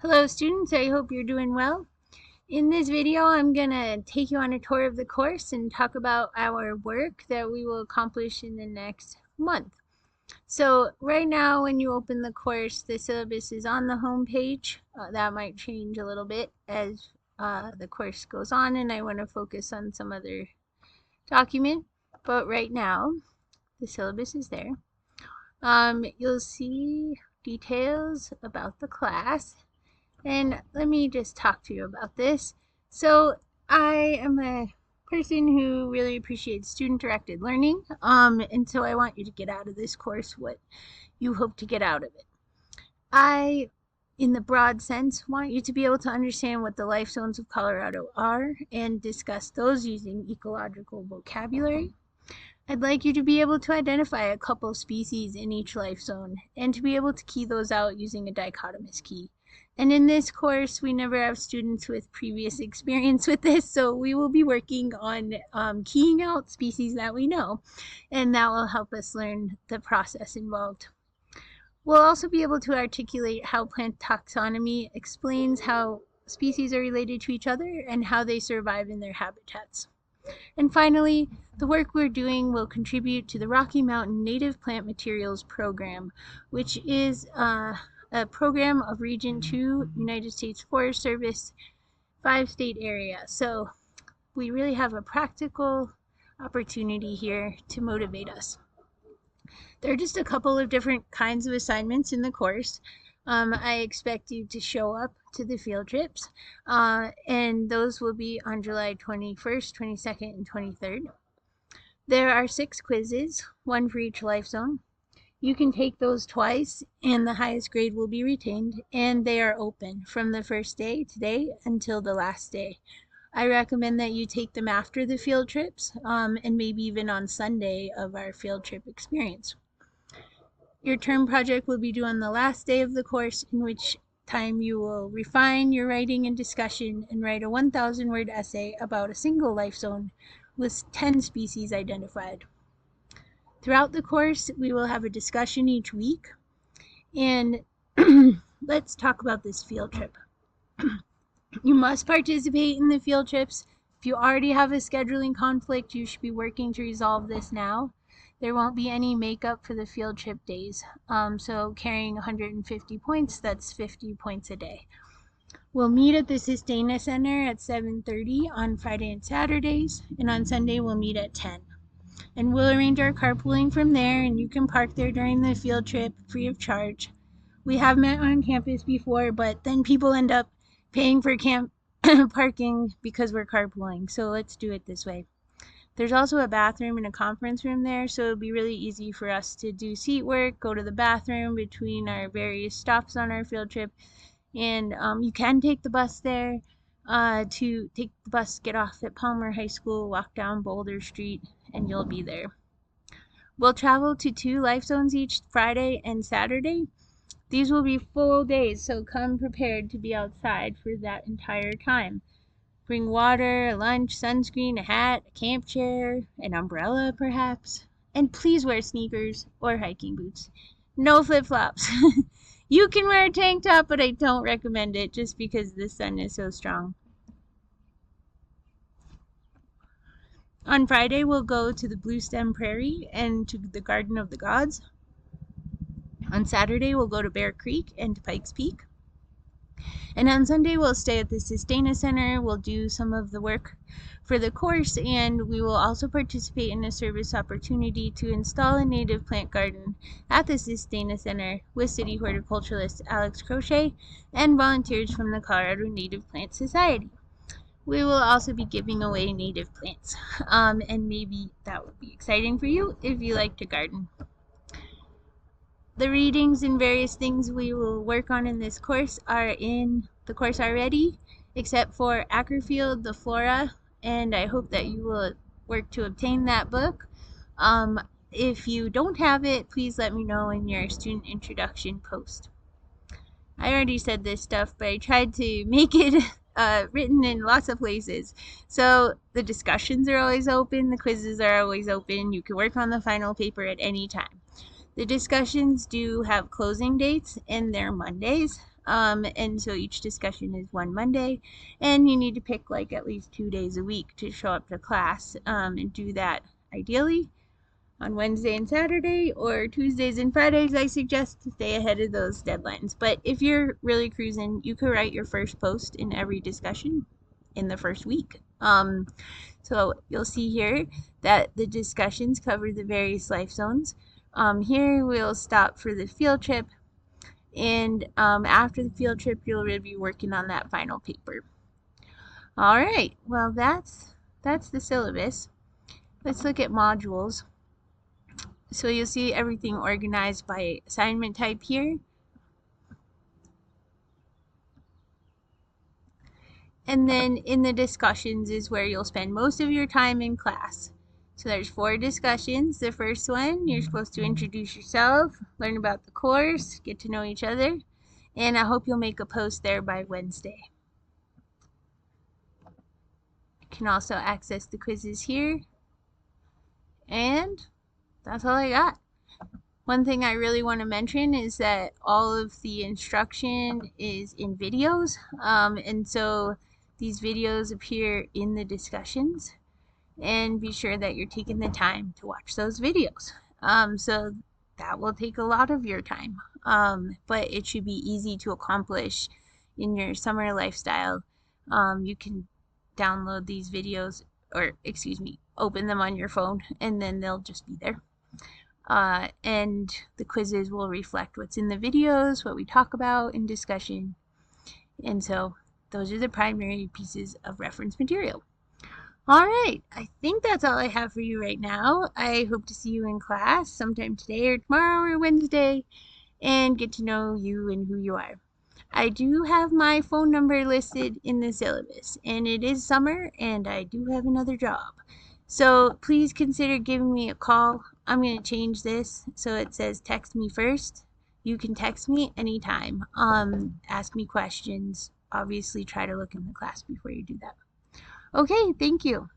Hello students, I hope you're doing well. In this video, I'm going to take you on a tour of the course and talk about our work that we will accomplish in the next month. So right now, when you open the course, the syllabus is on the home page. That might change a little bit as the course goes on, and I want to focus on some other document. But right now, the syllabus is there. You'll see details about the class. And let me just talk to you about this. So I am a person who really appreciates student-directed learning, and so I want you to get out of this course what you hope to get out of it. I, in the broad sense, want you to be able to understand what the life zones of Colorado are and discuss those using ecological vocabulary. I'd like you to be able to identify a couple species in each life zone and to be able to key those out using a dichotomous key. And in this course, we never have students with previous experience with this, so we will be working on keying out species that we know, and that will help us learn the process involved. We'll also be able to articulate how plant taxonomy explains how species are related to each other and how they survive in their habitats. And finally, the work we're doing will contribute to the Rocky Mountain Native Plant Materials Program, which is a program of Region 2, United States Forest Service, 5-state area. So we really have a practical opportunity here to motivate us. There are just a couple of different kinds of assignments in the course. I expect you to show up to the field trips, and those will be on July 21st, 22nd, and 23rd. There are 6 quizzes, one for each life zone. You can take those twice, and the highest grade will be retained, and they are open from the first day, today, until the last day. I recommend that you take them after the field trips, and maybe even on Sunday of our field trip experience. Your term project will be due on the last day of the course, in which time you will refine your writing and discussion and write a 1,000-word essay about a single life zone with 10 species identified. Throughout the course, we will have a discussion each week, and let's talk about this field trip. You must participate in the field trips. If you already have a scheduling conflict, you should be working to resolve this now. There won't be any makeup for the field trip days. So carrying 150 points, that's 50 points a day. We'll meet at the Sistena Center at 7:30 on Friday and Saturdays, and on Sunday we'll meet at 10. And we'll arrange our carpooling from there, and you can park there during the field trip free of charge. We have met on campus before, but then people end up paying for camp parking because we're carpooling, so let's do it this way. There's also a bathroom and a conference room there, so it'll be really easy for us to do seat work, go to the bathroom between our various stops on our field trip, and you can take the bus there. To take the bus, get off at Palmer High School, walk down Boulder Street, and you'll be there. We'll travel to 2 life zones each Friday and Saturday. These will be full days, so come prepared to be outside for that entire time. Bring water, lunch, sunscreen, a hat, a camp chair, an umbrella perhaps, and please wear sneakers or hiking boots. No flip-flops. You can wear a tank top, but I don't recommend it just because the sun is so strong. On Friday, we'll go to the Blue Stem Prairie and to the Garden of the Gods. On Saturday, we'll go to Bear Creek and to Pikes Peak. And on Sunday, we'll stay at the Sistena Center. We'll do some of the work for the course, and we will also participate in a service opportunity to install a native plant garden at the Sistena Center with City Horticulturalist Alex Crochet and volunteers from the Colorado Native Plant Society. We will also be giving away native plants, and maybe that would be exciting for you if you like to garden. The readings and various things we will work on in this course are in the course already, except for Ackerfield, the Flora, and I hope that you will work to obtain that book. If you don't have it, please let me know in your student introduction post. I already said this stuff, but I tried to make it written in lots of places. So the discussions are always open, the quizzes are always open. You can work on the final paper at any time. The discussions do have closing dates, and they're Mondays. and so each discussion is one Monday, and you need to pick like at least 2 days a week to show up to class, and do that ideally on Wednesday and Saturday, or Tuesdays and Fridays. I suggest to stay ahead of those deadlines. But if you're really cruising, you could write your first post in every discussion in the first week. So you'll see here that the discussions cover the various life zones. Here we'll stop for the field trip, and after the field trip you'll really be working on that final paper. All right, well that's the syllabus. Let's look at modules. So you'll see everything organized by assignment type here. And then in the discussions is where you'll spend most of your time in class. So there's 4 discussions. The first one, you're supposed to introduce yourself, learn about the course, get to know each other, and I hope you'll make a post there by Wednesday. You can also access the quizzes here. And that's all I got. One thing I really want to mention is that all of the instruction is in videos, and so these videos appear in the discussions, and be sure that you're taking the time to watch those videos. So that will take a lot of your time, but it should be easy to accomplish in your summer lifestyle. You can download these videos, or open them on your phone, and then they'll just be there. And the quizzes will reflect what's in the videos, what we talk about in discussion. And so those are the primary pieces of reference material. All right, I think that's all I have for you right now. I hope to see you in class sometime today or tomorrow or Wednesday, and get to know you and who you are. I do have my phone number listed in the syllabus, and it is summer, and I do have another job. So please consider giving me a call. I'm going to change this so it says text me first. You can text me anytime. Ask me questions. Obviously, try to look in the class before you do that. Okay, thank you.